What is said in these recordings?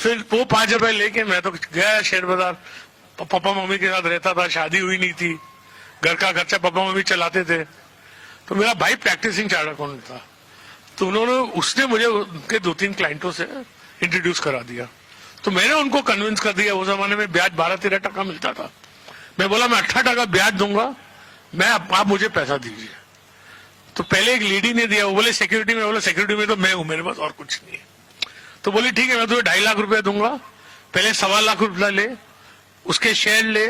फिर वो 5 रुपए लेके मैं तो गया शेयर बाजार, पापा मम्मी के साथ रहता था, शादी हुई नहीं थी, घर का खर्चा पापा मम्मी चलाते थे। तो मेरा भाई प्रैक्टिसिंग चार्टर्ड अकाउंटेंट था, तो उसने मुझे उनके 2-3 क्लाइंटों से इंट्रोड्यूस करा दिया। तो मैंने उनको कन्विंस कर दिया, उस जमाने में ब्याज 12-13% मिलता था। मैं बोला मैं 18% ब्याज दूंगा, आप मुझे पैसा दीजिए। तो पहले एक लेडी ने दिया, वो बोले सिक्योरिटी में, बोला सिक्योरिटी में तो मैं हूं, मेरे पास और कुछ नहीं है। तो बोली ठीक है मैं तुम्हें 2.5 लाख रुपया दूंगा, पहले 1.25 लाख रुपया ले, उसके शेयर ले,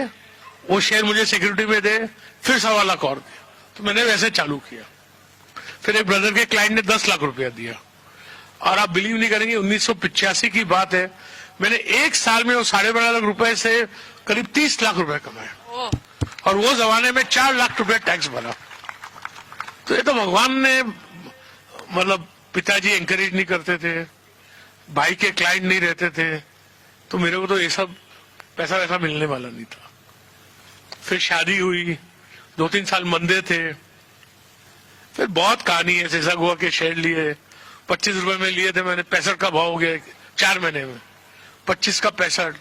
वो शेयर मुझे सिक्योरिटी में दे, फिर 1.25 लाख और दे। तो मैंने वैसे चालू किया। फिर एक ब्रदर के क्लाइंट ने 10 लाख रुपया दिया, और आप बिलीव नहीं करेंगे 1985 की बात है, मैंने एक साल में वो 12.5 लाख रुपए से करीब 30 लाख रुपए कमाए, और वो जमाने में 4 लाख रुपए टैक्स भरा। तो ये तो भगवान ने, मतलब पिताजी एंकरेज नहीं करते थे, भाई के क्लाइंट नहीं रहते थे, तो मेरे को तो ये सब पैसा वैसा मिलने वाला नहीं था। फिर शादी हुई, 2-3 साल मंदे थे, फिर बहुत कहानी है। सेसा गुआ के शेयर लिए, 25 रुपए में लिए थे मैंने, 65 का भाव हो गया 4 महीने में, 25 का 65।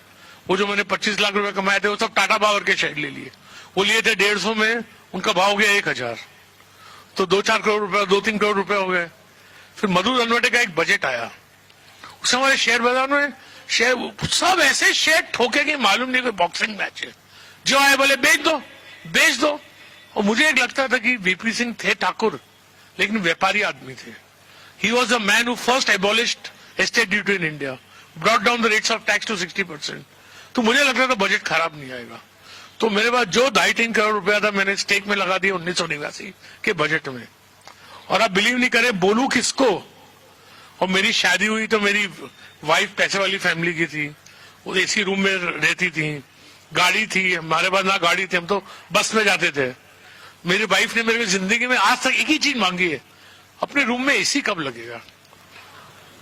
वो जो मैंने 25 लाख रुपए कमाए थे वो सब टाटा पावर के शेयर ले लिए, वो लिए थे 150 में, उनका भाव हो गया 1000, तो 2-4 करोड़ रुपए, 2-3 करोड़ रुपए हो गए। फिर मधु रनवटे का एक बजट आया, उस हमारे शेयर बाजार में शेयर सब ऐसे शेयर ठोके कि मालूम नहीं कोई बॉक्सिंग मैच है, जो आए बोले बेच दो। और मुझे एक लगता था कि वीपी सिंह थे ठाकुर, लेकिन व्यापारी आदमी थे। He was a man who first abolished estate duty in India, brought down the rates of tax to 60%। तो मुझे लगता था बजट खराब नहीं आएगा, तो मेरे पास जो 2.5-3 करोड़ रुपया था मैंने स्टेक में लगा दिया 1989 के बजट में। और आप बिलीव नहीं करें, बोलूं किसको। और मेरी शादी हुई तो मेरी वाइफ पैसे वाली फैमिली की थी, वो एसी रूम में रहती थी, गाड़ी थी, हमारे पास ना गाड़ी थी, हम तो बस में जाते थे। मेरी वाइफ ने मेरे को जिंदगी में आज तक एक ही चीज मांगी है, अपने रूम में एसी कब लगेगा।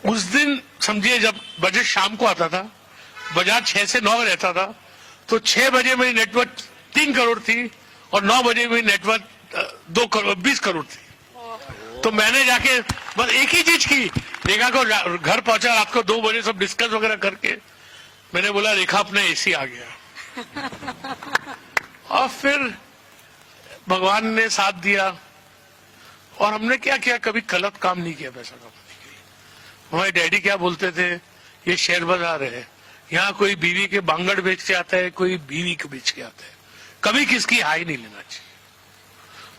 उस दिन समझिए जब बजट शाम को आता था, बाजार 6 से 9 रहता था, तो 6 बजे मेरी नेटवर्थ 3 करोड़ थी और 9 बजे मेरी नेटवर्थ 20 करोड़ थी। तो मैंने जाके बस एक ही चीज की, रेखा को घर पहुंचा रात को 2 बजे, सब डिस्कस वगैरह करके मैंने बोला रेखा अपना एसी आ गया। और फिर भगवान ने साथ दिया, और हमने क्या किया, कभी गलत काम नहीं किया पैसा कमाने के लिए। हमारे डैडी क्या बोलते थे, ये शेयर बाजार है, यहाँ कोई बीवी के बांगड़ बेच के आता है, कोई बीवी को बेच के आता है, कभी किसकी हाई नहीं लेना चाहिए।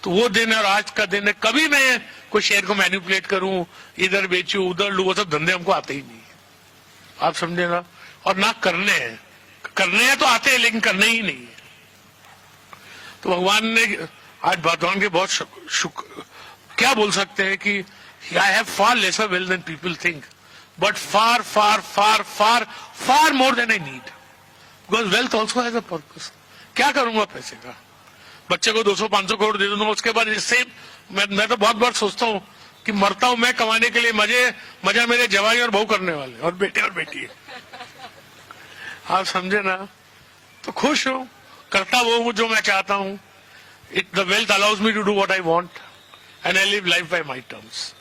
तो वो दिन और आज का दिन है, कभी मैं कोई शेयर को मैनिपुलेट करूं, इधर बेचूं उधर लूं, वो सब धंधे हमको आते ही नहीं है, आप समझे ना। और ना करने हैं तो आते हैं, लेकिन करने ही नहीं है। तो भगवान ने आज भगवान के बहुत शुक्र, क्या बोल सकते हैं कि I have far lesser wealth than people think, but far far far far far more than I need, because wealth also has a purpose. क्या करूंगा पैसे का, बच्चे को 200-500 करोड़ दे दूंगा, उसके बाद इससे मैं तो बहुत बार सोचता हूँ कि मरता हूं मैं कमाने के लिए, मजा मेरे जवाई और बहू करने वाले और बेटे और बेटी है। आप समझे ना। तो खुश हूं, करता वो हूं जो मैं चाहता हूं। The wealth allows me to do what I want and I live life by my terms,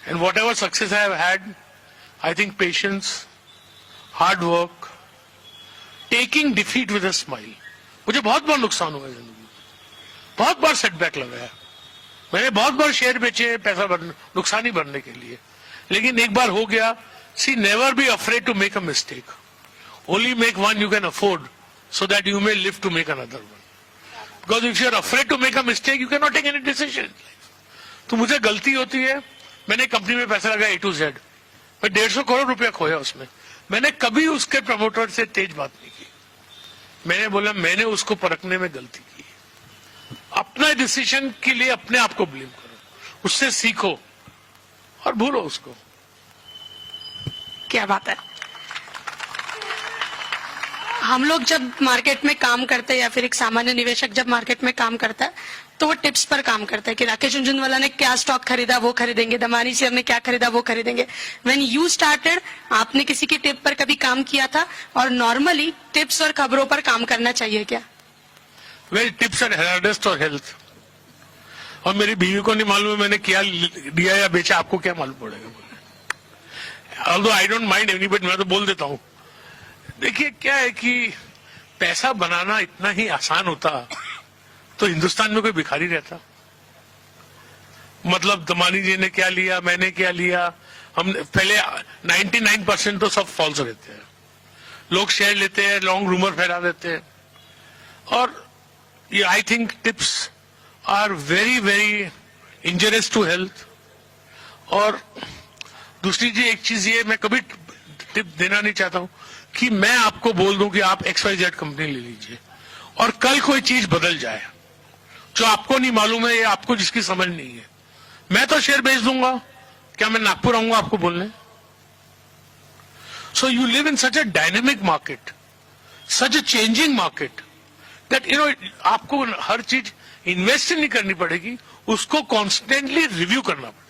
and whatever success I have had, I think patience, hard work, taking defeat with a smile. मुझे बहुत बार नुकसान हुआ जिंदगी में, बहुत बार setback लगा है, मैंने बहुत बार शेयर बेचे पैसा नुकसान ही भरने के लिए, लेकिन एक बार हो गया। See never be afraid to make a mistake, only make one you can afford so that you may live to make another one. Because if you are afraid to make a mistake, you cannot take any decision. तो मुझे गलती होती है, मैंने company में पैसा लगाया A to Z, मैं 150 करोड़ रुपया खोया उसमें, मैंने कभी उसके प्रमोटर से तेज बात नहीं की। मैंने बोला मैंने उसको परखने में गलती की। अपना डिसीजन के लिए अपने आप को ब्लेम करो, उससे सीखो और भूलो उसको। क्या बात है। हम लोग जब मार्केट में काम करते हैं या फिर एक सामान्य निवेशक जब मार्केट में काम करता है तो वो टिप्स पर काम करता है कि राकेश झुनझुनवाला ने क्या स्टॉक खरीदा वो खरीदेंगे, दमानी शेयर ने क्या खरीदा वो खरीदेंगे। व्हेन यू स्टार्टेड, आपने किसी की टिप पर कभी काम किया था? और नॉर्मली टिप्स और खबरों पर काम करना चाहिए क्या? वेल, टिप्स एंड हार्डेस्ट और हेल्थ। और मेरी बीवी को नहीं मालूम है मैंने क्या लिया या बेचा, आपको क्या मालूम पड़ेगा। Although I don't mind anybody, मैं तो बोल देता हूँ देखिए क्या है कि पैसा बनाना इतना ही आसान होता तो हिंदुस्तान में कोई भिखारी रहता। मतलब दमानी जी ने क्या लिया, मैंने क्या लिया, हम पहले 99% तो सब फॉल्स रहते हैं। लोग शेयर लेते हैं, लॉन्ग रूमर फैला देते हैं, और ये I think tips are very very injurious to health. और दूसरी चीज, एक चीज ये, मैं कभी टिप देना नहीं चाहता हूं कि मैं आपको बोल दूं कि आप XYZ कंपनी ले लीजिए और कल कोई चीज बदल जाए जो आपको नहीं मालूम है या आपको जिसकी समझ नहीं है, मैं तो शेयर बेच दूंगा। क्या मैं नागपुर आऊंगा आपको बोलने? So you live in such a dynamic market, such a changing market, that आपको हर चीज इन्वेस्ट नहीं करनी पड़ेगी, उसको कॉन्स्टेंटली रिव्यू करना पड़ेगा।